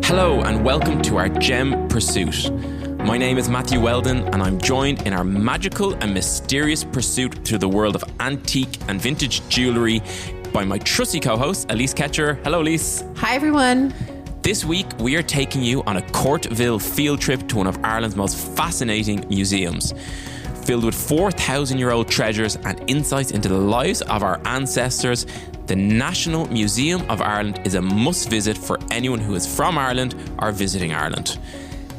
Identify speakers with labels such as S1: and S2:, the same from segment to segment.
S1: Hello and welcome to our Gem Pursuit. My name is Matthew Weldon and I'm joined in our magical and mysterious pursuit through the world of antique and vintage jewellery by my trusty co-host, Alyce Ketcher. Hello, Alyce.
S2: Hi, everyone.
S1: This week, we are taking you on a Courtville field trip to one of Ireland's most fascinating museums. Filled with 4,000-year-old treasures and insights into the lives of our ancestors, the National Museum of Ireland is a must-visit for anyone who is from Ireland or visiting Ireland.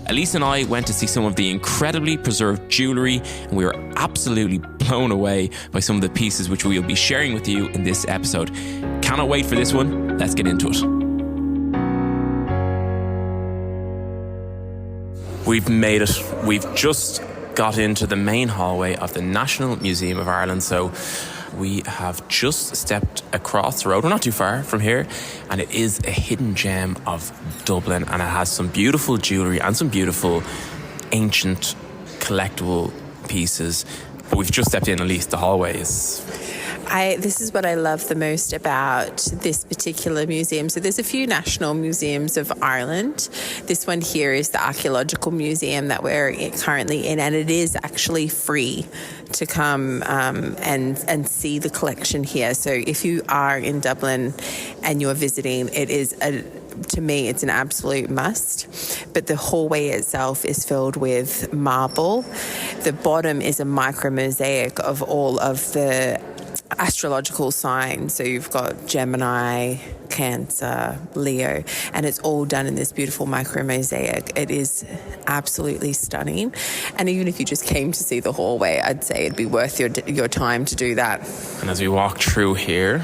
S1: Alyce and I went to see some of the incredibly preserved jewellery, and we were absolutely blown away by some of the pieces which we will be sharing with you in this episode. Cannot wait for this one. Let's get into it. We've made it. We've just got into the main hallway of the National Museum of Ireland, so we have just stepped across the road. We're not too far from here, and it is a hidden gem of Dublin, and it has some beautiful jewellery and some beautiful ancient collectible pieces. But we've just stepped in, at least the hallway is...
S2: This is what I love the most about this particular museum. So there's a few national museums of Ireland. This one here is the Archaeological Museum that we're currently in, and it is actually free to come and see the collection here. So if you are in Dublin and you're visiting, it is to me, it's an absolute must. But the hallway itself is filled with marble. The bottom is a micro mosaic of all of the astrological signs. So you've got Gemini, Cancer, Leo, and it's all done in this beautiful micro mosaic. It is absolutely stunning. And even if you just came to see the hallway, I'd say it'd be worth your time to do that.
S1: And as we walk through here,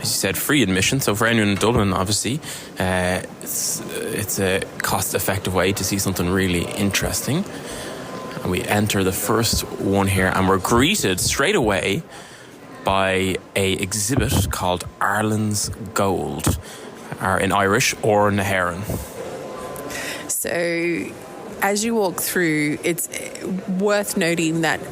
S1: as you said, free admission. So for anyone in Dublin, obviously, it's a cost-effective way to see something really interesting. And we enter the first one here, and we're greeted straight away by a exhibit called Ireland's Gold, or in Irish, or Naheran.
S2: So as you walk through, it's worth noting that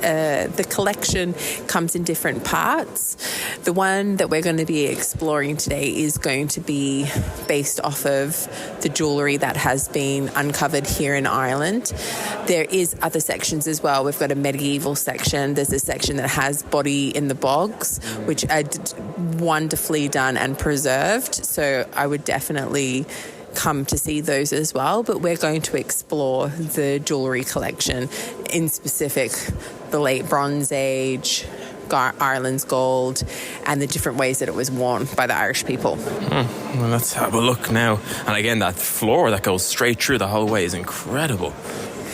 S2: the collection comes in different parts. The one that we're going to be exploring today is going to be based off of the jewellery that has been uncovered here in Ireland. There is other sections as well. We've got a medieval section. There's a section that has body in the bogs, which are wonderfully done and preserved. So I would definitely come to see those as well, but we're going to explore the jewellery collection, in specific the late Bronze Age, Ireland's gold, and the different ways that it was worn by the Irish people.
S1: Well, let's have a look now. And again, that floor that goes straight through the whole way is incredible.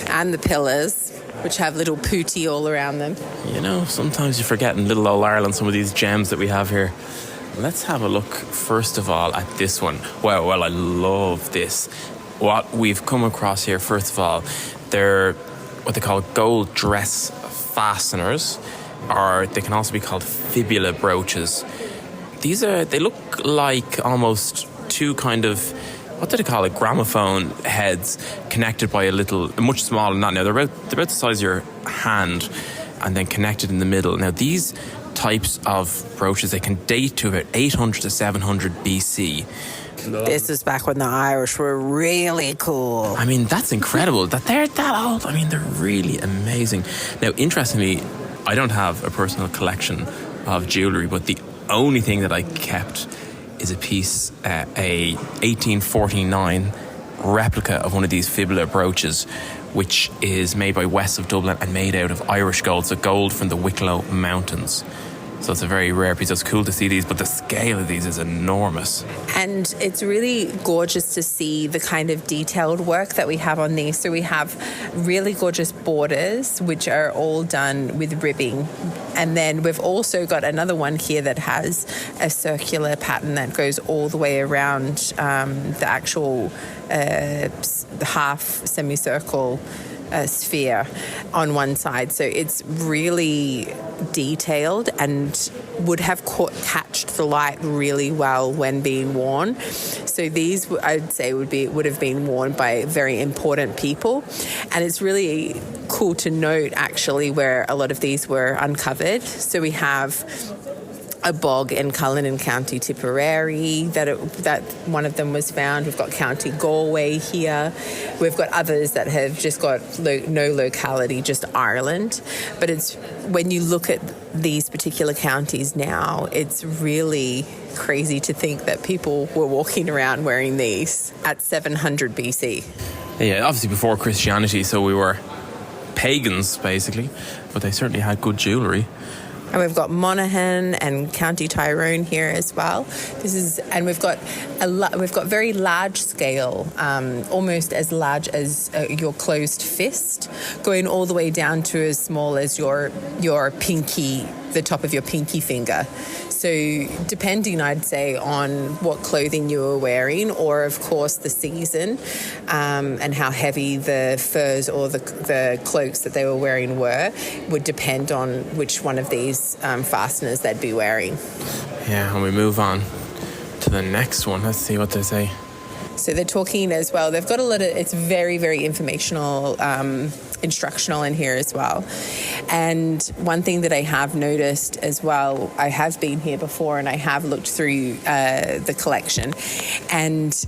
S2: And the pillars, which have little pooty all around them.
S1: You know, sometimes you forget in little old Ireland some of these gems that we have here. Let's have a look, first of all, at this one. Well, I love this. What we've come across here, first of all, they're what they call gold dress fasteners, or they can also be called fibula brooches. They look like almost two kind of, what do they call it, gramophone heads connected by a much smaller than that. Now, they're about the size of your hand and then connected in the middle. Now, these types of brooches, they can date to about 800 to 700 BC.
S2: This is back when the Irish were really cool.
S1: I mean, that's incredible that they're that old. I mean, they're really amazing. Now, interestingly, I don't have a personal collection of jewellery, but the only thing that I kept is a piece, a 1849 replica of one of these fibula brooches, which is made by west of Dublin and made out of Irish gold, so gold from the Wicklow Mountains. So it's a very rare piece. It's cool to see these, but the scale of these is enormous.
S2: And it's really gorgeous to see the kind of detailed work that we have on these. So we have really gorgeous borders, which are all done with ribbing. And then we've also got another one here that has a circular pattern that goes all the way around the actual half semicircle sphere on one side. So it's really detailed and would have catched the light really well when being worn. So these, I'd say, would have been worn by very important people. And it's really cool to note, actually, where a lot of these were uncovered. So we have a bog in Cullinan, County Tipperary, that one of them was found. We've got County Galway here. We've got others that have just got no locality, just Ireland. But it's when you look at these particular counties now, it's really crazy to think that people were walking around wearing these at 700 BC.
S1: Yeah, obviously before Christianity, so we were pagans, basically. But they certainly had good jewellery.
S2: And we've got Monaghan and County Tyrone here as well. We've got very large scale, almost as large as your closed fist, going all the way down to as small as your pinky, the top of your pinky finger. So depending, I'd say, on what clothing you were wearing, or of course the season, and how heavy the furs or the cloaks that they were wearing would depend on which one of these fasteners they'd be wearing.
S1: Yeah, and we move on to the next one. Let's see what they say.
S2: So they're talking as well. They've got a lot of, it's very, very informational, instructional in here as well. And one thing that I have noticed as well, I have been here before and I have looked through the collection, and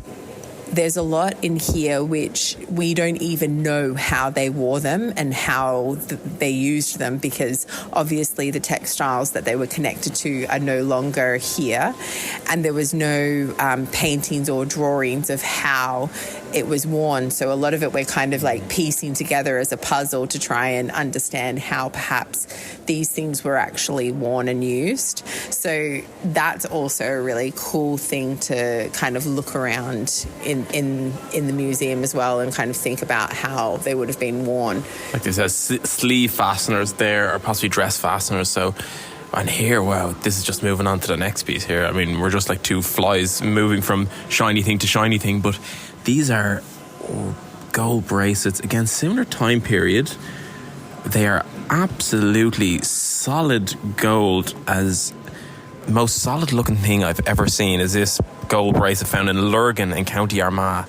S2: there's a lot in here which we don't even know how they wore them and how they used them, because obviously the textiles that they were connected to are no longer here, and there was no paintings or drawings of how it was worn. So a lot of it we're kind of like piecing together as a puzzle to try and understand how perhaps these things were actually worn and used. So that's also a really cool thing to kind of look around in the museum as well, and kind of think about how they would have been worn.
S1: Like this has sleeve fasteners there, or possibly dress fasteners. So, and here, wow, this is just moving on to the next piece here. I mean, we're just like two flies moving from shiny thing to shiny thing, but these are gold bracelets. Again, similar time period. They are absolutely solid gold. As the most solid looking thing I've ever seen is this gold bracelet found in Lurgan in County Armagh,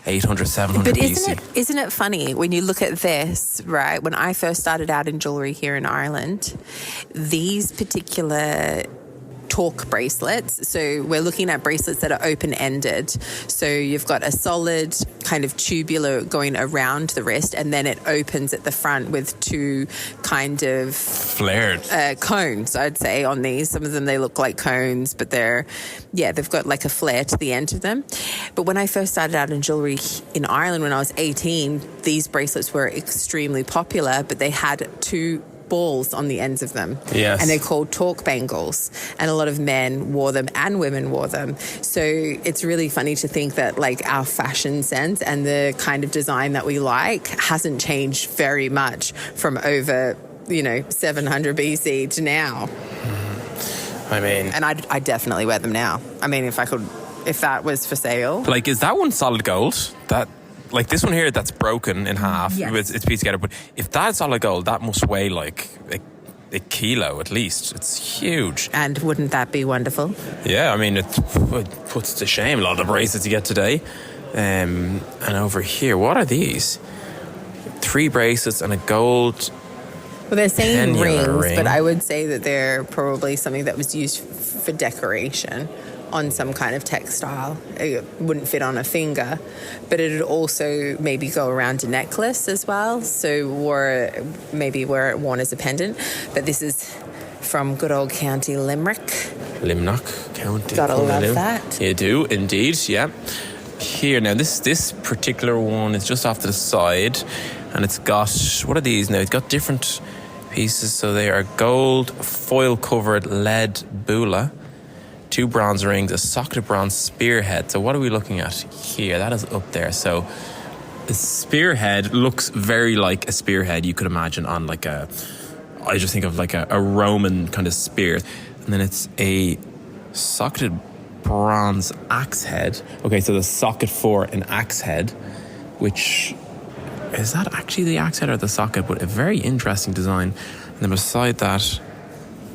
S1: 800, 700 BC.
S2: But isn't it funny when you look at this, right? When I first started out in jewellery here in Ireland, these particular torque bracelets, so we're looking at bracelets that are open-ended. So you've got a solid kind of tubular going around the wrist, and then it opens at the front with two kind of
S1: flared
S2: cones, I'd say, on these. Some of them, they look like cones, but they've got like a flare to the end of them. But when I first started out in jewellery in Ireland when I was 18, these bracelets were extremely popular, but they had two balls on the ends of them.
S1: Yes.
S2: And they're called torque bangles. And a lot of men wore them and women wore them. So it's really funny to think that like our fashion sense and the kind of design that we like hasn't changed very much from over, 700 BC to now.
S1: I mean...
S2: And I definitely wear them now. I mean, if that was for sale.
S1: Like, is that one solid gold? Like this one here that's broken in half,
S2: yes.
S1: It's pieced together. But if that's solid gold, that must weigh like a kilo at least. It's huge.
S2: And wouldn't that be wonderful?
S1: Yeah, I mean, it puts to shame a lot of the bracelets you get today. And over here, what are these? 3 bracelets and a gold...
S2: Well, they're saying rings,
S1: ring.
S2: but I would say that they're probably something that was used for decoration on some kind of textile. It wouldn't fit on a finger, but it would also maybe go around a necklace as well. So maybe wear it worn as a pendant. But this is from good old County Limerick.
S1: Limnock County.
S2: Gotta love that.
S1: You do, indeed, yeah. Here now, this particular one is just off to the side, and it's got, what are these now? It's got different pieces. So they are gold, foil-covered lead bula, 2 bronze rings, a socketed bronze spearhead. So what are we looking at here? That is up there. So the spearhead looks very like a spearhead you could imagine on like I just think of like a Roman kind of spear. And then it's a socketed bronze axe head. Okay, so the socket for an axe head, which, is that actually the axe head or the socket? But a very interesting design. And then beside that,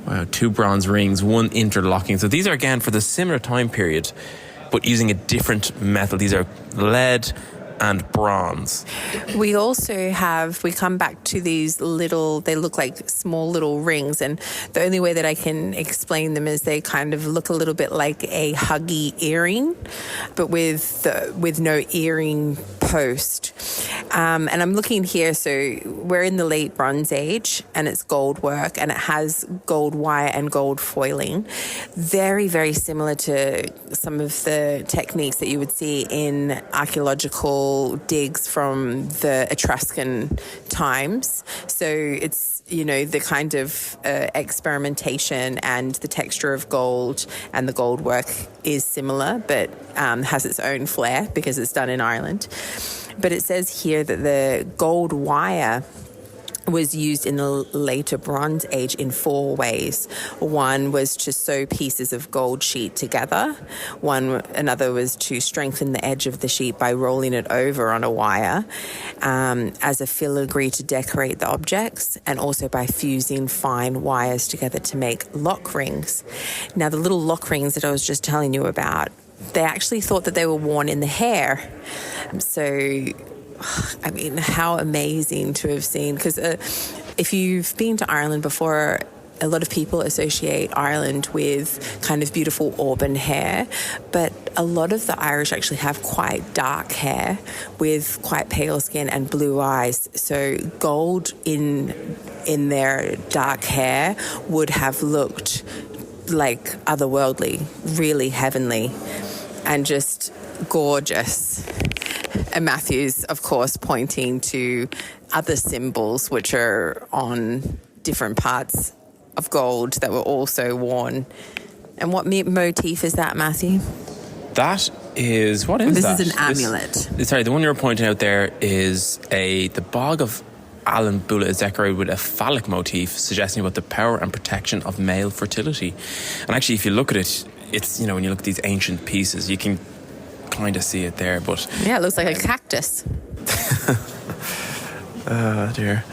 S1: wow, 2 bronze rings, 1 interlocking. So these are, again, for the similar time period, but using a different metal. These are lead, and bronze.
S2: We also we come back to these little, they look like small little rings, and the only way that I can explain them is they kind of look a little bit like a huggy earring, but with no earring post. And I'm looking here, so we're in the late Bronze Age, and it's gold work, and it has gold wire and gold foiling. Very, very similar to some of the techniques that you would see in archaeological digs from the Etruscan times. So it's, the kind of experimentation and the texture of gold and the gold work is similar, but has its own flair because it's done in Ireland. But it says here that the gold wire was used in the later Bronze Age in 4 ways. One was to sew pieces of gold sheet together. Another was to strengthen the edge of the sheet by rolling it over on a wire as a filigree to decorate the objects, and also by fusing fine wires together to make lock rings. Now, the little lock rings that I was just telling you about, they actually thought that they were worn in the hair. So, I mean, how amazing to have seen. Because if you've been to Ireland before, a lot of people associate Ireland with kind of beautiful auburn hair, but a lot of the Irish actually have quite dark hair with quite pale skin and blue eyes. So gold in their dark hair would have looked like otherworldly, really heavenly, and just gorgeous. And Matthew's, of course, pointing to other symbols which are on different parts of gold that were also worn. And what motif is that, Matthew?
S1: That is, what is that?
S2: This is an amulet.
S1: Sorry, the one you're pointing out there is the bog of Bula is decorated with a phallic motif, suggesting about the power and protection of male fertility. And actually, if you look at it, it's, when you look at these ancient pieces, you can kind of see it there, but...
S2: Yeah, it looks like a cactus.
S1: Oh, dear.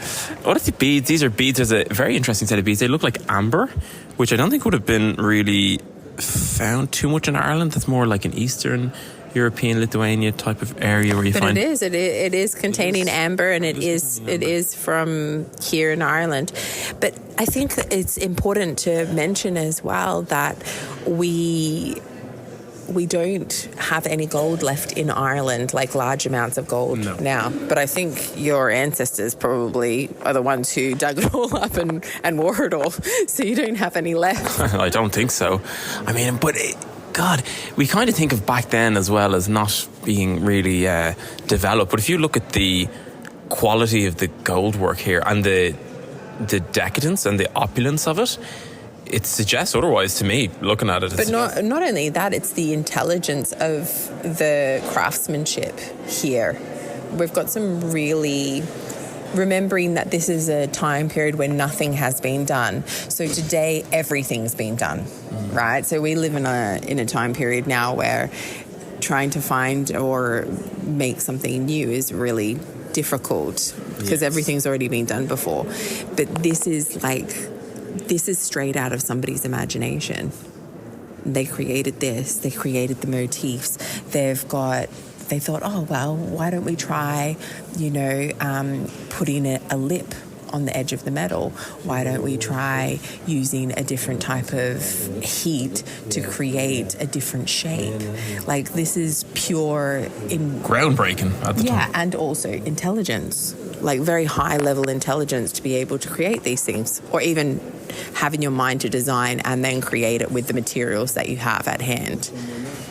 S1: What are the beads? These are beads. There's a very interesting set of beads. They look like amber, which I don't think would have been really found too much in Ireland. That's more like an Eastern European, Lithuania type of area where you find...
S2: But it is containing amber, and it is from here in Ireland. But I think that it's important to mention as well that we don't have any gold left in Ireland, like large amounts of gold now. But I think your ancestors probably are the ones who dug it all up and wore it all. So you don't have any left.
S1: I don't think so. I mean, but... God, we kind of think of back then as well as not being really developed. But if you look at the quality of the gold work here and the decadence and the opulence of it, it suggests otherwise to me, looking at it.
S2: But not only that, it's the intelligence of the craftsmanship here. We've got some really... Remembering that this is a time period when nothing has been done. So today, everything's been done, right? So we live in a time period now where trying to find or make something new is really difficult because everything's already been done before. But this is straight out of somebody's imagination. They created this. They created the motifs. They thought, oh, well, why don't we try, putting a lip on the edge of the metal? Why don't we try using a different type of heat to create a different shape? Like, this is pure...
S1: groundbreaking at the time.
S2: Yeah, and also intelligence, like very high-level intelligence to be able to create these things, or even have in your mind to design and then create it with the materials that you have at hand.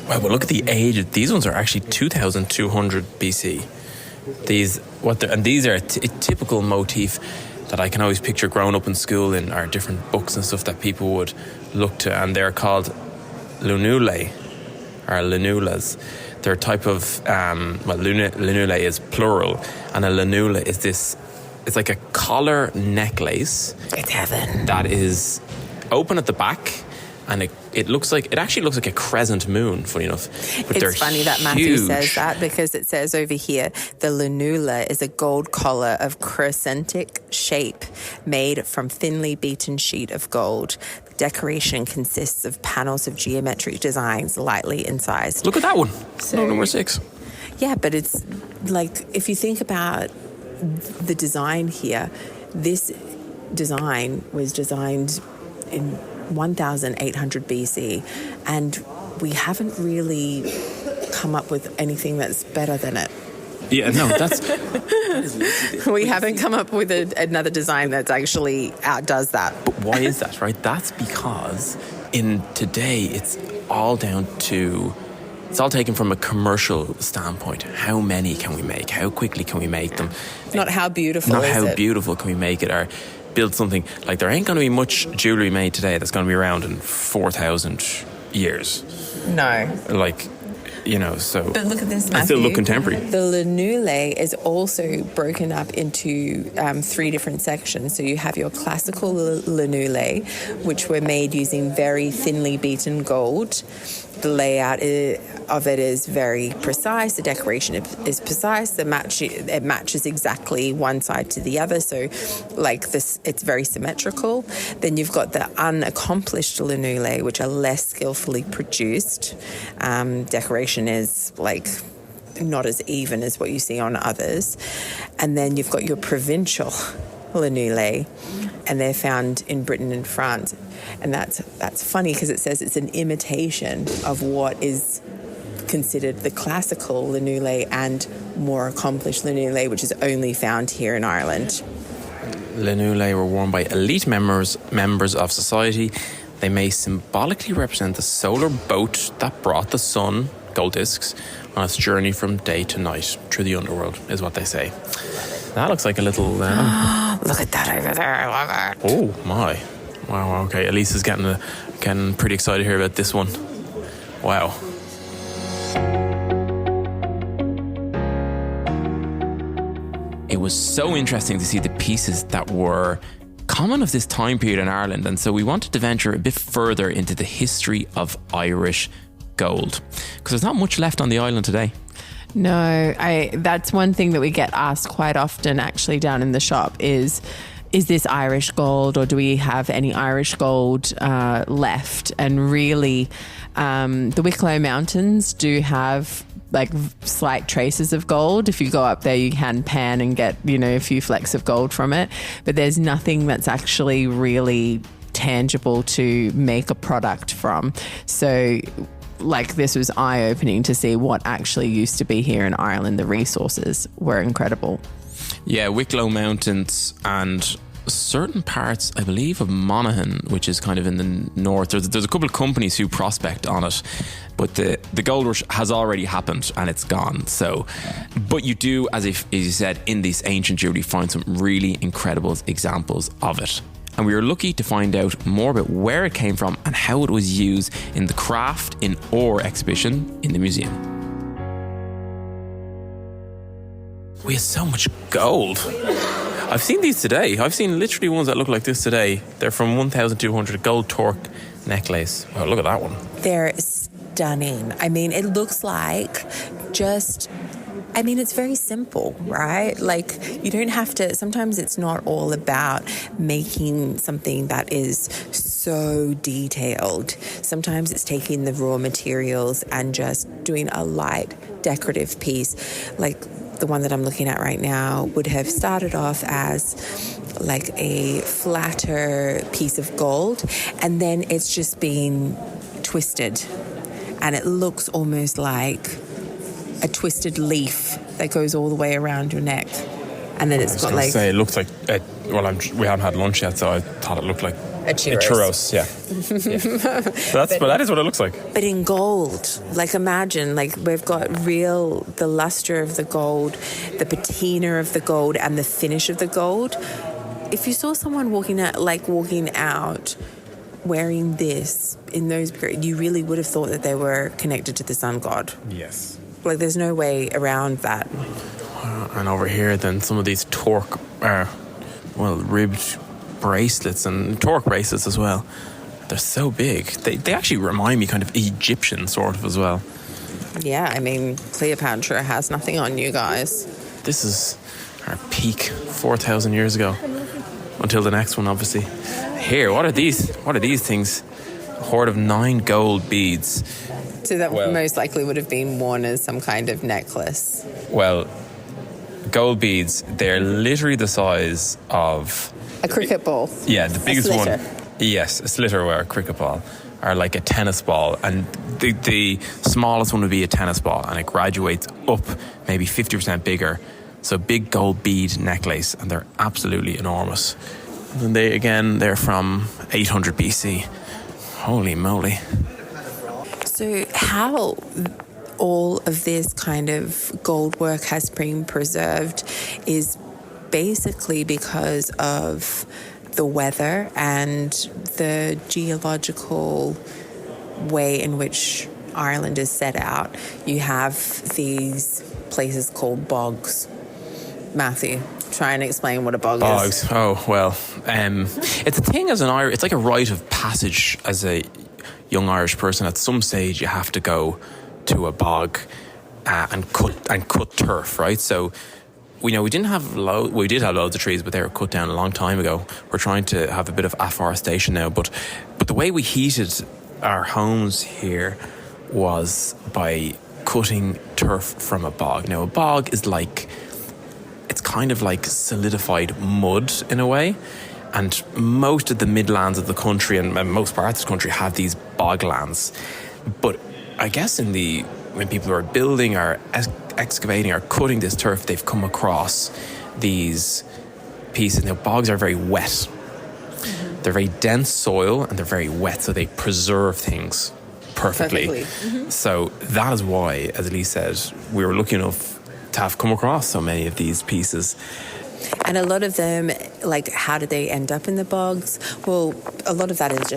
S1: Wow, well, look at the age. These ones are actually 2,200 BC. These are a typical motif that I can always picture growing up in school in our different books and stuff that people would look to, and they're called lunulae, or lunulas. They're a type of, lunulae is plural, and a lunula is this, it's like a collar necklace.
S2: It's heaven.
S1: That is open at the back, and it actually looks like a crescent moon, funny enough. But
S2: it's funny that Matthew says that, because it says over here, the lunula is a gold collar of crescentic shape made from thinly beaten sheet of gold. The decoration consists of panels of geometric designs lightly incised.
S1: Look at that one. So, number 6.
S2: Yeah, but it's like, if you think about the design here, this design was designed in 1800 BC, and we haven't really come up with anything that's better than it.
S1: Yeah, no, that's...
S2: We haven't come up with another design that actually outdoes that.
S1: But why is that, right? That's because in today, it's all down to... It's all taken from a commercial standpoint. How many can we make? How quickly can we make them?
S2: Not how beautiful
S1: Not
S2: is
S1: how
S2: it?
S1: beautiful can we make it, or build something. Like, there ain't going to be much jewellery made today that's going to be around in 4,000 years.
S2: No.
S1: Like, you know, so...
S2: But look at this, Matthew.
S1: I still look contemporary.
S2: The lunula is also broken up into 3 different sections. So you have your classical lunulae, which were made using very thinly beaten gold. The layout of it is very precise. The decoration is precise. It matches exactly one side to the other. So, like this, it's very symmetrical. Then you've got the unaccomplished lunulae, which are less skillfully produced. Decoration is like not as even as what you see on others. And then you've got your provincial lunulae, and they're found in Britain and France. And that's funny because it says it's an imitation of what is considered the classical lunulae and more accomplished lunulae, which is only found here in Ireland.
S1: Lunulae were worn by elite members of society. They may symbolically represent the solar boat that brought the sun, gold discs, on its journey from day to night through the underworld, is what they say. That looks like a little...
S2: Look at that over there. Look at that.
S1: Oh, my. Wow, okay. Alyce is getting pretty excited here about this one. Wow. It was so interesting to see the pieces that were common of this time period in Ireland, and so we wanted to venture a bit further into the history of Irish gold, because there's not much left on the island today.
S2: No, that's one thing that we get asked quite often actually down in the shop is this Irish gold, or do we have any Irish gold left? And really, the Wicklow Mountains do have like slight traces of gold. If you go up there, you can pan and get, a few flecks of gold from it. But there's nothing that's actually really tangible to make a product from. So this was eye-opening to see what actually used to be here in Ireland. The resources were incredible.
S1: Yeah, Wicklow Mountains and certain parts, I believe, of Monaghan, which is kind of in the north. There's a couple of companies who prospect on it, but the gold rush has already happened and it's gone. So, but you do, as you said, in this ancient jewellery, find some really incredible examples of it. And we were lucky to find out more about where it came from and how it was used in the Craft in Ore exhibition in the museum. We have so much gold. I've seen these today. I've seen literally ones that look like this today. They're from 1,200, gold torc necklace. Wow, look at that one.
S2: They're stunning. I mean, it looks like it's very simple, right? Like, you don't have to, sometimes it's not all about making something that is so detailed. Sometimes it's taking the raw materials and just doing a light decorative piece. Like the one that I'm looking at right now would have started off as like a flatter piece of gold, and then it's just been twisted, and it looks almost like a twisted leaf that goes all the way around your neck, and then it's got like...
S1: it looks like... we haven't had lunch yet, so I thought it looked like
S2: a churros.
S1: A churros, yeah. But that is what it looks like.
S2: But in gold, like imagine, like we've got the luster of the gold, the patina of the gold, and the finish of the gold. If you saw someone walking out wearing this in those periods, you really would have thought that they were connected to the sun god.
S1: Yes.
S2: Like, there's no way around that.
S1: And over here, then, some of these ribbed bracelets and torc bracelets as well. They're so big. They actually remind me kind of Egyptian, sort of, as well.
S2: Yeah, I mean, Cleopatra has nothing on you guys.
S1: This is our peak 4,000 years ago. Until the next one, obviously. Here, what are these things? A hoard of 9 gold beads.
S2: So that most likely would have been worn as some kind of necklace.
S1: Well, gold beads, they're literally the size of...
S2: A cricket ball.
S1: Yeah, the biggest one. Yes, a slitter or a cricket ball, or like a tennis ball. And the smallest one would be a tennis ball, and it graduates up maybe 50% bigger. So big gold bead necklace, and they're absolutely enormous. And they're from 800 BC. Holy moly.
S2: So how all of this kind of gold work has been preserved is basically because of the weather and the geological way in which Ireland is set out. You have these places called bogs. Matthew, try and explain what a bog is.
S1: Oh, well, it's a thing as an Irish, it's like a rite of passage as a young Irish person. At some stage you have to go to a bog and cut turf, right? So we did have loads of trees, but they were cut down a long time ago. We're trying to have a bit of afforestation now, but the way we heated our homes here was by cutting turf from a bog. Now, a bog is like, it's kind of like solidified mud in a way, and most of the midlands of the country and most parts of the country have these boglands. But I guess when people are building or excavating or cutting this turf, they've come across these pieces. Now, bogs are very wet. Mm-hmm. They're very dense soil and they're very wet, so they preserve things perfectly. Mm-hmm. So that is why, as Alyce said, we were lucky enough to have come across so many of these pieces.
S2: And a lot of them, like, how did they end up in the bogs? Well, a lot of that is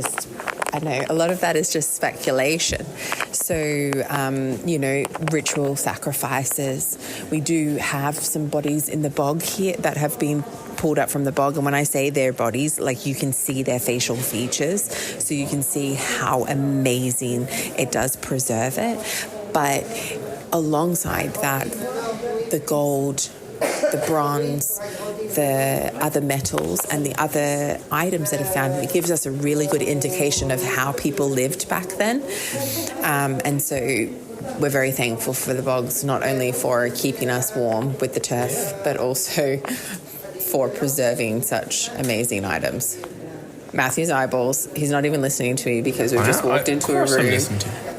S2: just speculation. So, ritual sacrifices. We do have some bodies in the bog here that have been pulled up from the bog. And when I say their bodies, like, you can see their facial features. So you can see how amazing it does preserve it. But alongside that, the gold, the bronze, the other metals and the other items that are found, it gives us a really good indication of how people lived back then. And so we're very thankful for the bogs, not only for keeping us warm with the turf, but also for preserving such amazing items. Matthew's eyeballs, he's not even listening to me because we've just walked into a room.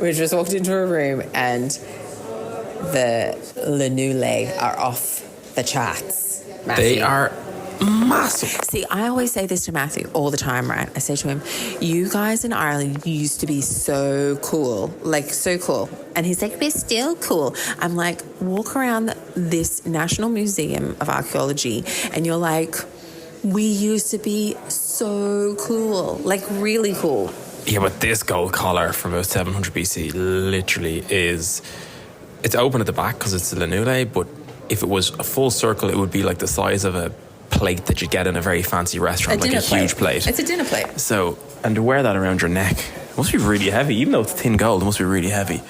S2: We've just walked into a room and the lunulae are off the charts. Matthew.
S1: They are massive.
S2: See, I always say this to Matthew all the time, right? I say to him, you guys in Ireland used to be so cool, like so cool. And he's like, we're still cool. I'm like, walk around this National Museum of Archaeology and you're like, we used to be so cool, like really cool.
S1: Yeah, but this gold collar from about 700 BC literally is, it's open at the back because it's the lunulae, but if it was a full circle, it would be like the size of a plate that you get in a very fancy restaurant, like a huge plate.
S2: It's a dinner plate.
S1: So, and to wear that around your neck, it must be really heavy. Even though it's thin gold, it must be really heavy.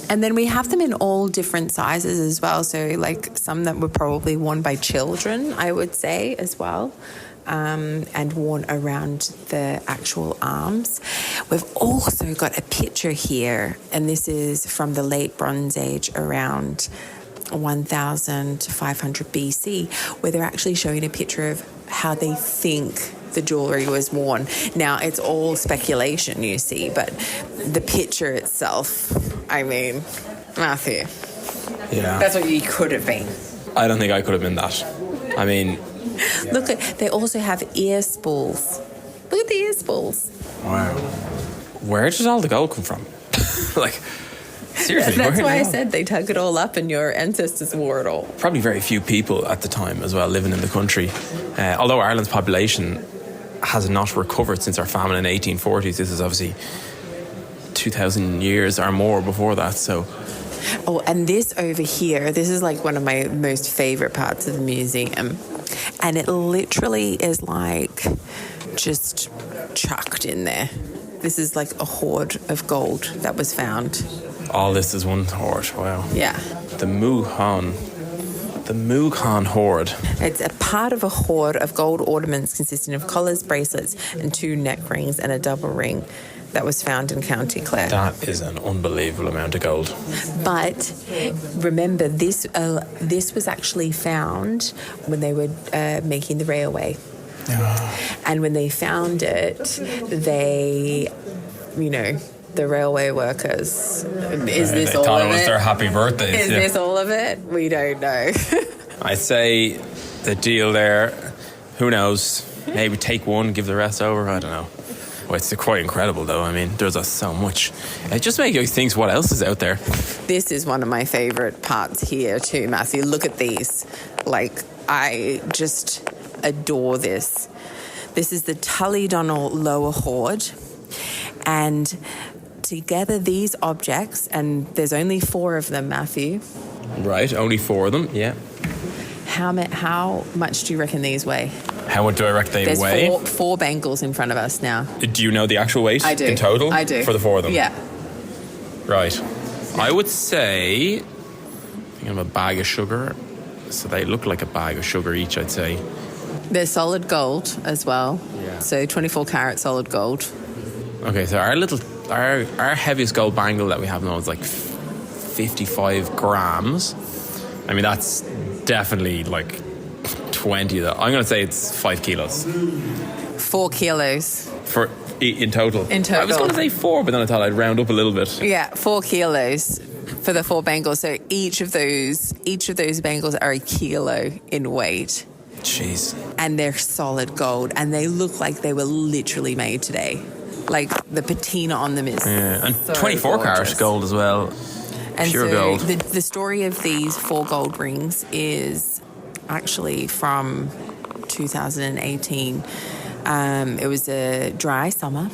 S2: And then we have them in all different sizes as well. So like some that were probably worn by children, I would say, as well. And worn around the actual arms. We've also got a picture here, and this is from the late Bronze Age, around 1500 BC, where they're actually showing a picture of how they think the jewellery was worn. Now, it's all speculation, you see, but the picture itself, I mean, Matthew,
S1: yeah,
S2: that's what you could have been.
S1: I don't think I could have been that. I mean...
S2: Yeah. Look, they also have ear spools. Look at the ear spools.
S1: Wow. Where did all the gold come from? Like... Seriously,
S2: that's why I said they dug it all up and your ancestors wore it all.
S1: Probably very few people at the time as well living in the country. Although Ireland's population has not recovered since our famine in the 1840s, this is obviously 2,000 years or more before that, so...
S2: Oh, and this over here, this is like one of my most favourite parts of the museum. And it literally is like just chucked in there. This is like a hoard of gold that was found.
S1: All this is one hoard, wow.
S2: Yeah.
S1: The Mughon hoard.
S2: It's a part of a hoard of gold ornaments consisting of collars, bracelets, and 2 neck rings and a double ring that was found in County Clare.
S1: That is an unbelievable amount of gold.
S2: But remember, this was actually found when they were making the railway. And when they found it, the railway workers,
S1: They thought it was their happy birthdays.
S2: Is this all of it? We don't know.
S1: I'd say the deal there, who knows? Maybe take one, give the rest over. I don't know. Well, it's quite incredible, though. I mean, there's so much. It just makes you think what else is out there.
S2: This is one of my favourite parts here too, Matthew. Look at these. I just adore this. This is the Tullydonnell Lower Hoard. And together these objects, and there's only 4 of them, Matthew.
S1: Right, only 4 of them, yeah.
S2: How much do you reckon these weigh?
S1: How much do I reckon they weigh?
S2: There's 4 bangles in front of us now.
S1: Do you know the actual weight?
S2: I do.
S1: In total?
S2: I do.
S1: For the 4 of them?
S2: Yeah.
S1: Right. I would say, I think I'm a bag of sugar. So they look like a bag of sugar each, I'd say.
S2: They're solid gold as well.
S1: Yeah.
S2: So 24 karat solid gold.
S1: Okay, so our heaviest gold bangle that we have now is like 55 grams. I mean, that's definitely like 20 of that. I'm going to say it's 5 kilos.
S2: 4 kilos.
S1: In total?
S2: In total.
S1: I was going to say 4, but then I thought I'd round up a little bit.
S2: Yeah, 4 kilos for the 4 bangles. So each of those bangles are a kilo in weight.
S1: Jeez.
S2: And they're solid gold, and they look like they were literally made today. Like the patina on them is
S1: and
S2: so
S1: 24
S2: gorgeous.
S1: karat gold as well.
S2: And
S1: pure
S2: so
S1: gold.
S2: The story of these 4 gold rings is actually from 2018. It was a dry summer,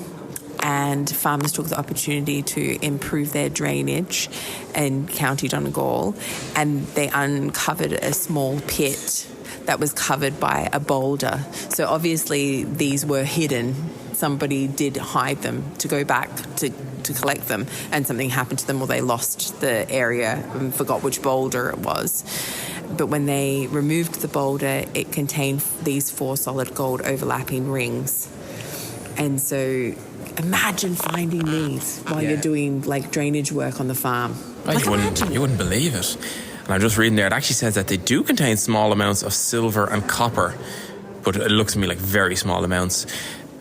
S2: and farmers took the opportunity to improve their drainage in County Donegal, and they uncovered a small pit that was covered by a boulder. So obviously these were hidden. Somebody did hide them to go back to collect them, and something happened to them, or they lost the area and forgot which boulder it was. But when they removed the boulder, it contained these 4 solid gold overlapping rings. And so imagine finding these while you're doing like drainage work on the farm.
S1: You wouldn't believe it. And I'm just reading there, it actually says that they do contain small amounts of silver and copper, but it looks to me like very small amounts.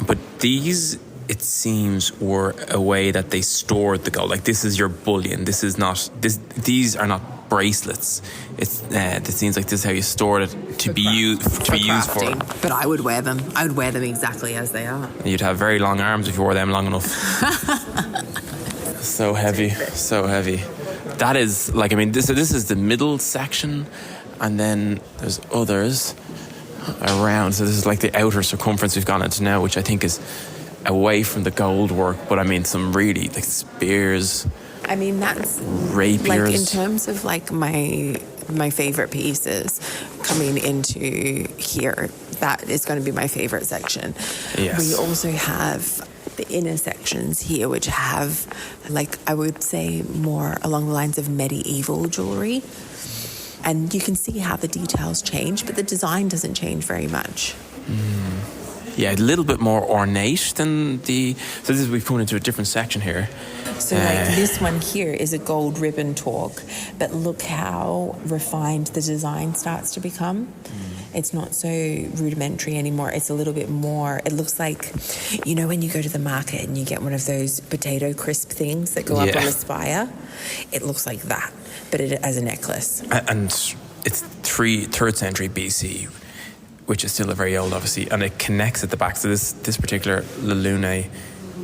S1: But these, it seems, were a way that they stored the gold. Like, this is your bullion. These are not bracelets. It seems like this is how you stored it to be used for.
S2: But I would wear them. I would wear them exactly as they are.
S1: You'd have very long arms if you wore them long enough. So heavy, so heavy. That is, like, I mean, this is the middle section, and then there's others around. So this is like the outer circumference we've gone into now, which I think is away from the gold work, but I mean some really like spears.
S2: I mean, that's
S1: rapiers.
S2: Like in terms of like my favorite pieces coming into here, that is going to be my favorite section.
S1: Yes.
S2: We also have the inner sections here, which have, like, I would say more along the lines of medieval jewellery. And you can see how the details change, but the design doesn't change very much.
S1: Yeah, a little bit more ornate than so this is, we've come into a different section here.
S2: So like this one here is a gold ribbon torque, but look how refined the design starts to become. It's not so rudimentary anymore. It's a little bit more, it looks like, you know, when you go to the market and you get one of those potato crisp things that go up on the spire? It looks like that, but as a necklace.
S1: And it's 3rd century BC, which is still a very old, obviously, and it connects at the back. So this particular lunula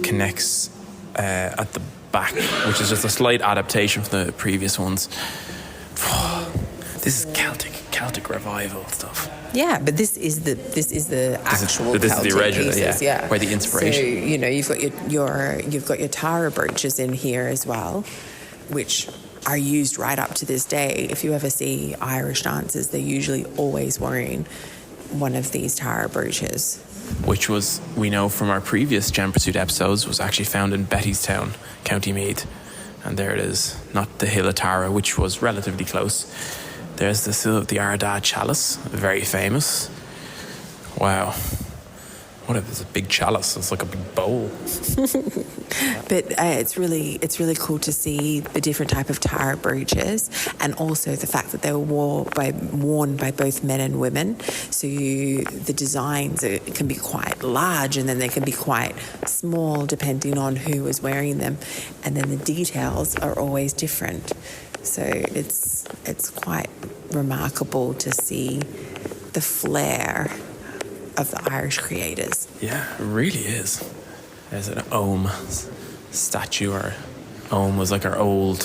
S1: connects at the back, which is just a slight adaptation from the previous ones. This is Celtic revival stuff.
S2: Yeah, but this is the actual
S1: this
S2: Celtic
S1: is the original,
S2: pieces,
S1: yeah. Where the inspiration.
S2: So you know you've got your Tara brooches in here as well, which are used right up to this day. If you ever see Irish dancers, they're usually always wearing one of these Tara brooches.
S1: Which was, we know from our previous Gem Pursuit episodes, was actually found in Bettystown, County Meath. And there it is, not the Hill of Tara, which was relatively close. There's the Ardagh chalice, very famous. Wow. What if it's a big chalice? It's like a big bowl.
S2: But it's really cool to see the different type of tire brooches, and also the fact that they were worn by both men and women. So the designs can be quite large, and then they can be quite small depending on who was wearing them, and then the details are always different. So it's quite remarkable to see the flair of the Irish creators.
S1: Yeah, it really is. There's an Ohm statue, or Ohm was like our old,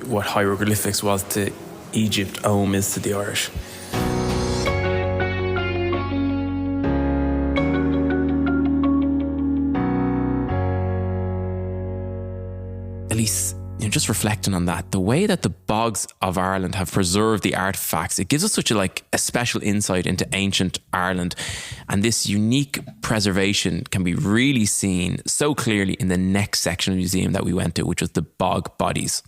S1: what hieroglyphics was to Egypt, Ohm is to the Irish. Alyce, just reflecting on that, the way that the bogs of Ireland have preserved the artifacts, it gives us such a special insight into ancient Ireland. And this unique preservation can be really seen so clearly in the next section of the museum that we went to, which was the bog bodies.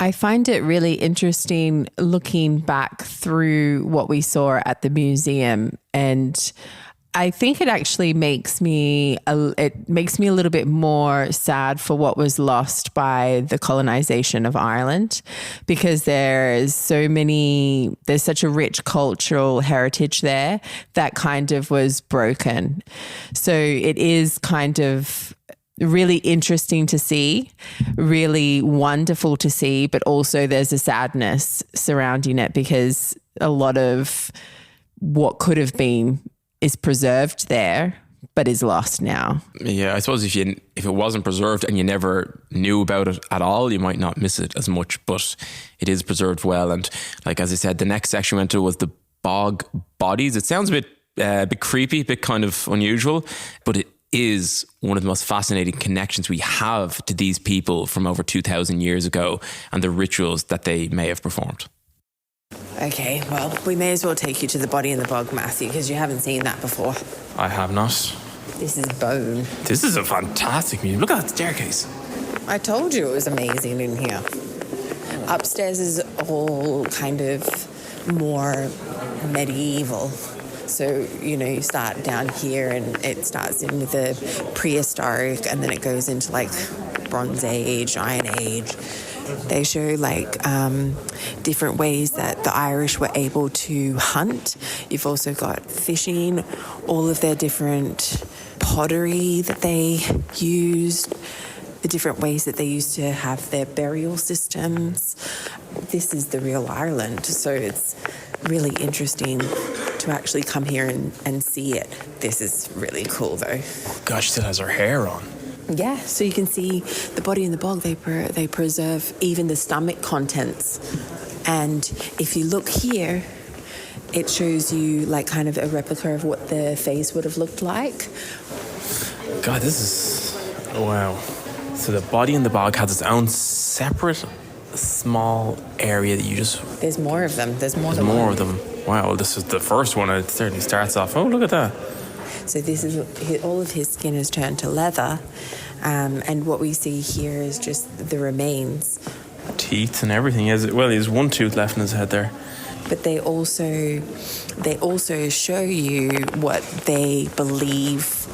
S2: I find it really interesting looking back through what we saw at the museum, and I think it actually makes me a little bit more sad for what was lost by the colonization of Ireland, because there's such a rich cultural heritage there that kind of was broken. So it is kind of really interesting to see, really wonderful to see, but also there's a sadness surrounding it because a lot of what could have been is preserved there, but is lost now.
S1: Yeah, I suppose if it wasn't preserved and you never knew about it at all, you might not miss it as much, but it is preserved well. And like, as I said, the next section we went to was the bog bodies. It sounds a bit creepy, a bit kind of unusual, but it is one of the most fascinating connections we have to these people from over 2,000 years ago and the rituals that they may have performed.
S2: Okay, well, we may as well take you to the body in the bog, Matthew, because you haven't seen that before.
S1: I have not.
S2: This is bone.
S1: This is a fantastic museum. Look at that staircase.
S2: I told you it was amazing in here. Upstairs is all kind of more medieval. So, you start down here and it starts in with the prehistoric, and then it goes into like Bronze Age, Iron Age. They show different ways that the Irish were able to hunt. You've also got fishing, all of their different pottery that they used, the different ways that they used to have their burial systems. This is the real Ireland, so it's really interesting to actually come here and see it. This is really cool, though.
S1: Oh, gosh, she still has her hair on.
S2: Yeah, so you can see the body in the bog, they preserve even the stomach contents. And if you look here, it shows you like kind of a replica of what the face would have looked like.
S1: God, this is... wow. So the body in the bog has its own separate small area that you just...
S2: There's more of them. There's more
S1: of them. Wow, this is the first one. It certainly starts off... Oh, look at that.
S2: So this is all of his skin is turned to leather, and what we see here is just the remains.
S1: Teeth and everything. He has one tooth left in his head there.
S2: But they also show you what they believe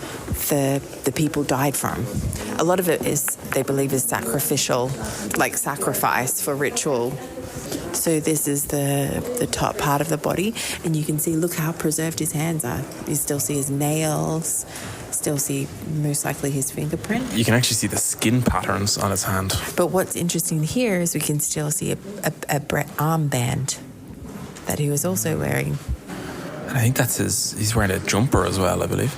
S2: the people died from. A lot of it is they believe is sacrificial, like sacrifice for ritual. So this is the top part of the body, and you can see, look how preserved his hands are. You still see his nails, still see most likely his fingerprint.
S1: You can actually see the skin patterns on his hand.
S2: But what's interesting here is we can still see a armband that he was also wearing.
S1: And I think he's wearing a jumper as well, I believe.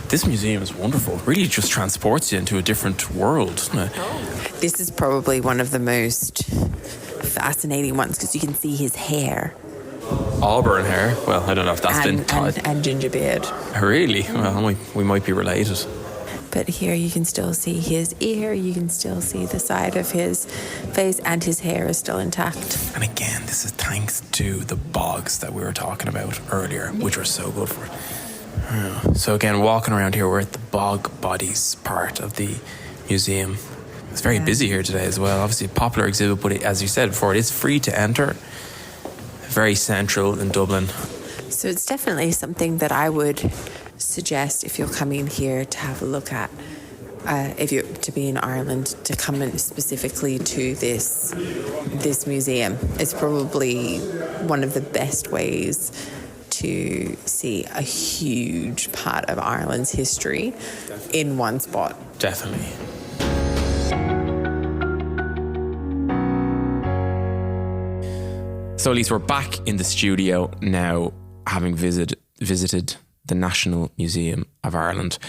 S1: This museum is wonderful. It really just transports you into a different world, doesn't it?
S2: This is probably one of the most fascinating ones because you can see his hair.
S1: Auburn hair? Well, I don't know if that's been tied.
S2: And ginger beard.
S1: Really? Well, we might be related.
S2: But here you can still see his ear, you can still see the side of his face, and his hair is still intact.
S1: And again, this is thanks to the bogs that we were talking about earlier, which were so good for it. So again, walking around here, we're at the bog bodies part of the museum. It's very busy here today as well. Obviously a popular exhibit, but as you said before, it is free to enter. Very central in Dublin.
S2: So it's definitely something that I would suggest if you're coming here to have a look at, if you're to be in Ireland, to come in specifically to this museum. It's probably one of the best ways to see a huge part of Ireland's history in one spot.
S1: Definitely. So Alyce, we're back in the studio now, having visited the National Museum of Ireland.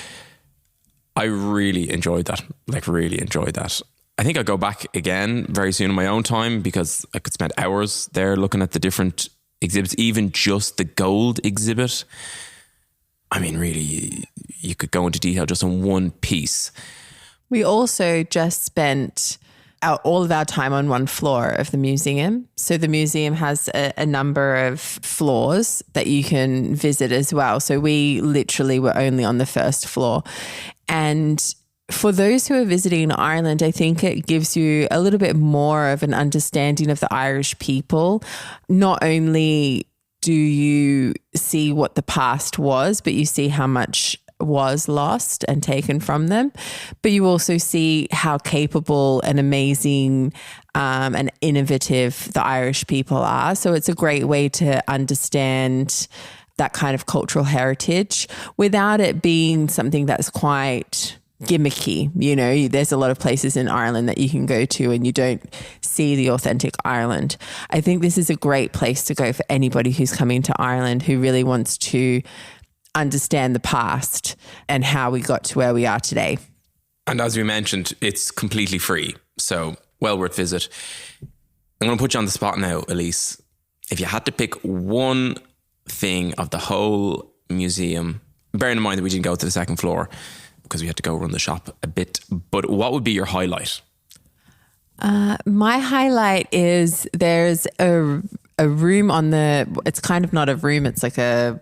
S1: I really enjoyed that, I think I'll go back again very soon in my own time, because I could spend hours there looking at the different exhibits, even just the gold exhibit. I mean, really, you could go into detail just on one piece.
S2: We also just spent all of our time on one floor of the museum. So the museum has a number of floors that you can visit as well. So we literally were only on the first floor. And for those who are visiting Ireland, I think it gives you a little bit more of an understanding of the Irish people. Not only do you see what the past was, but you see how much was lost and taken from them, but you also see how capable and amazing and innovative the Irish people are. So it's a great way to understand that kind of cultural heritage without it being something that's quite gimmicky. You know, there's a lot of places in Ireland that you can go to and you don't see the authentic Ireland. I think this is a great place to go for anybody who's coming to Ireland who really wants to understand the past and how we got to where we are today.
S1: And as we mentioned, it's completely free. So well worth visit. I'm going to put you on the spot now, Alyce. If you had to pick one thing of the whole museum, bearing in mind that we didn't go to the second floor because we had to go run the shop a bit, but what would be your highlight?
S2: My highlight is there's a room on it's kind of not a room, it's like a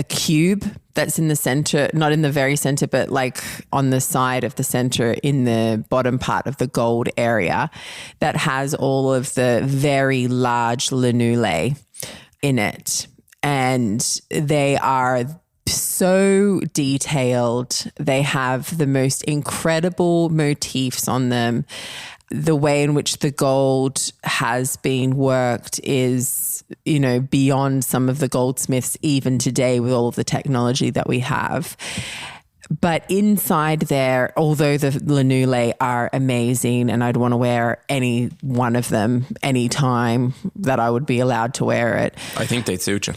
S2: cube that's in the center, not in the very center, but like on the side of the center in the bottom part of the gold area, that has all of the very large lunulae in it. And they are so detailed. They have the most incredible motifs on them. The way in which the gold has been worked is, you know, beyond some of the goldsmiths even today with all of the technology that we have. But inside there, although the lunulae are amazing and I'd want to wear any one of them anytime that I would be allowed to wear it.
S1: I think they'd suit you.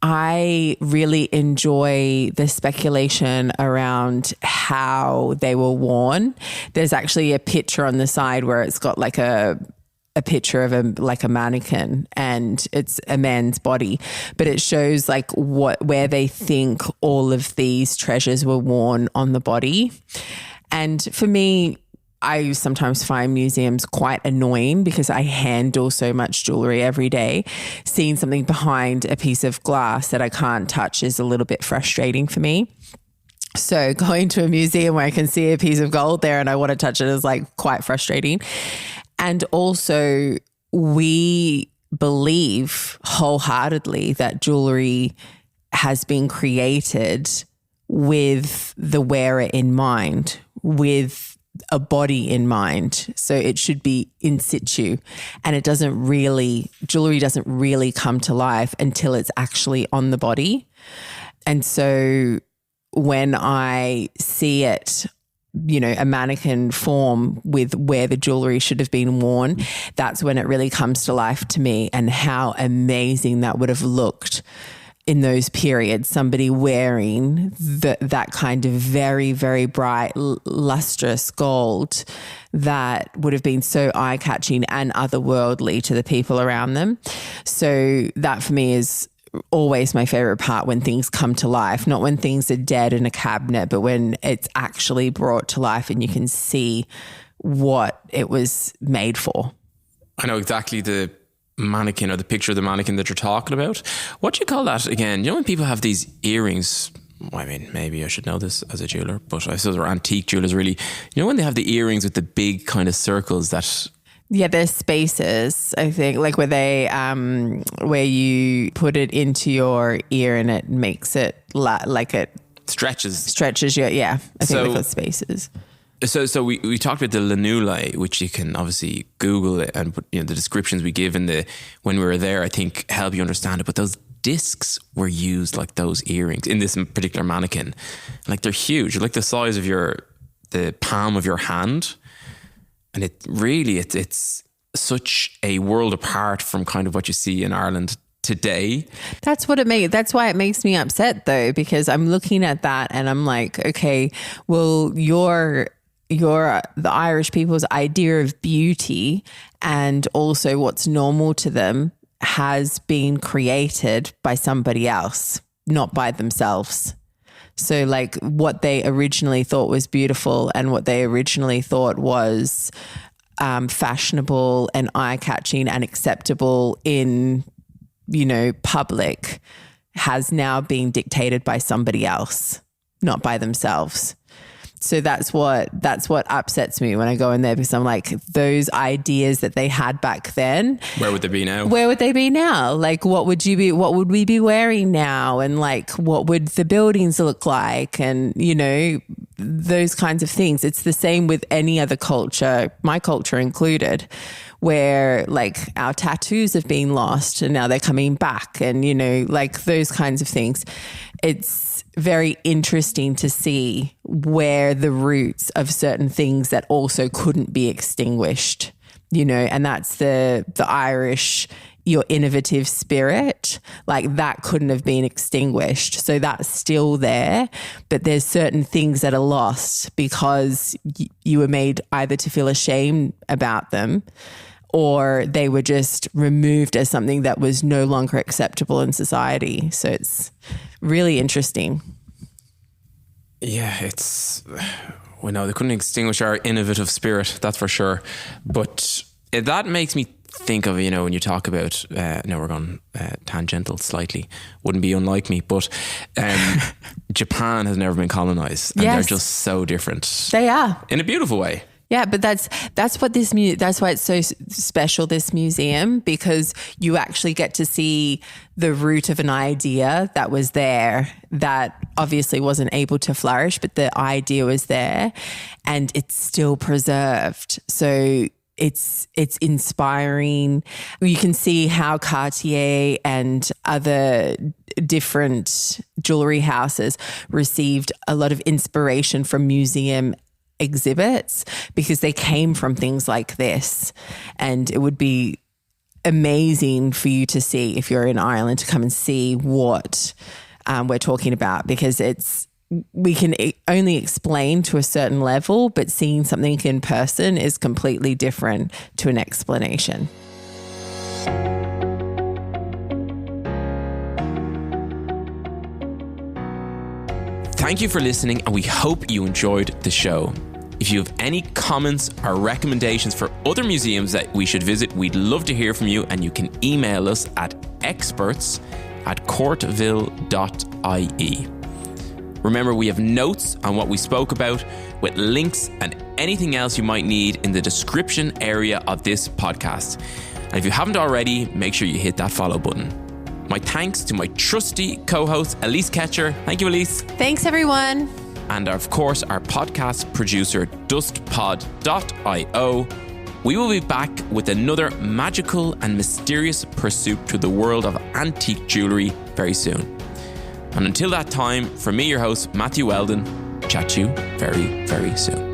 S2: I really enjoy the speculation around how they were worn. There's actually a picture on the side where it's got like a picture of a mannequin and it's a man's body, but it shows like where they think all of these treasures were worn on the body. And for me, I sometimes find museums quite annoying because I handle so much jewelry every day. Seeing something behind a piece of glass that I can't touch is a little bit frustrating for me. So going to a museum where I can see a piece of gold there and I want to touch it is like quite frustrating. And also we believe wholeheartedly that jewelry has been created with the wearer in mind, with a body in mind. So it should be in situ, and jewelry doesn't really come to life until it's actually on the body. And so when I see it, you know, a mannequin form with where the jewelry should have been worn, that's when it really comes to life to me, and how amazing that would have looked in those periods, somebody wearing that kind of very, very bright, lustrous gold that would have been so eye-catching and otherworldly to the people around them. So that for me is always my favorite part, when things come to life, not when things are dead in a cabinet, but when it's actually brought to life and you can see what it was made for.
S1: I know exactly the mannequin, or the picture of the mannequin that you're talking about. What do you call that again? You know, when people have these earrings, I mean, maybe I should know this as a jeweler, but I suppose we're antique jewelers really. You know, when they have the earrings with the big kind of circles that...
S2: Yeah, there's spaces, I think, like where you put it into your ear and it makes it like it
S1: stretches
S2: your, I think they're called spaces.
S1: So we talked about the lunula, which you can obviously Google it and put, the descriptions we give when we were there, I think help you understand it. But those discs were used like those earrings in this particular mannequin. Like they're huge. They're like the size of the palm of your hand. And it's such a world apart from kind of what you see in Ireland today.
S2: That's why it makes me upset though, because I'm looking at that and I'm like, okay, well, the Irish people's idea of beauty and also what's normal to them has been created by somebody else, not by themselves. So like what they originally thought was beautiful and what they originally thought was fashionable and eye-catching and acceptable in, public has now been dictated by somebody else, not by themselves. So that's what upsets me when I go in there, because I'm like, those ideas that they had back then,
S1: where would they be now?
S2: Like, what would we be wearing now? And like, what would the buildings look like? And, those kinds of things. It's the same with any other culture, my culture included, where like our tattoos have been lost and now they're coming back and, like those kinds of things. It's very interesting to see where the roots of certain things that also couldn't be extinguished, and that's the Irish, your innovative spirit, like that couldn't have been extinguished. So that's still there, but there's certain things that are lost because you were made either to feel ashamed about them or they were just removed as something that was no longer acceptable in society. So it's really interesting.
S1: Yeah, we know they couldn't extinguish our innovative spirit, that's for sure. But that makes me think of, when you talk about, now we're going tangential slightly, wouldn't be unlike me, but Japan has never been colonized and they're just so different.
S2: They are.
S1: In a beautiful way.
S2: Yeah, but that's what that's why it's so special, this museum, because you actually get to see the root of an idea that was there that obviously wasn't able to flourish, but the idea was there and it's still preserved. So it's inspiring. You can see how Cartier and other different jewellery houses received a lot of inspiration from museum exhibits because they came from things like this. And it would be amazing for you to see, if you're in Ireland, to come and see what we're talking about, because we can only explain to a certain level, but seeing something in person is completely different to an explanation.
S1: Thank you for listening, and we hope you enjoyed the show. If you have any comments or recommendations for other museums that we should visit, we'd love to hear from you, and you can email us at experts@courtville.ie. Remember, we have notes on what we spoke about with links and anything else you might need in the description area of this podcast. And if you haven't already, make sure you hit that follow button. My thanks to my trusty co-host, Alyce Ketcher. Thank you, Alyce.
S2: Thanks, everyone.
S1: And of course, our podcast producer, dustpod.io. We will be back with another magical and mysterious pursuit through the world of antique jewellery very soon. And until that time, from me, your host, Matthew Weldon, chat to you very, very soon.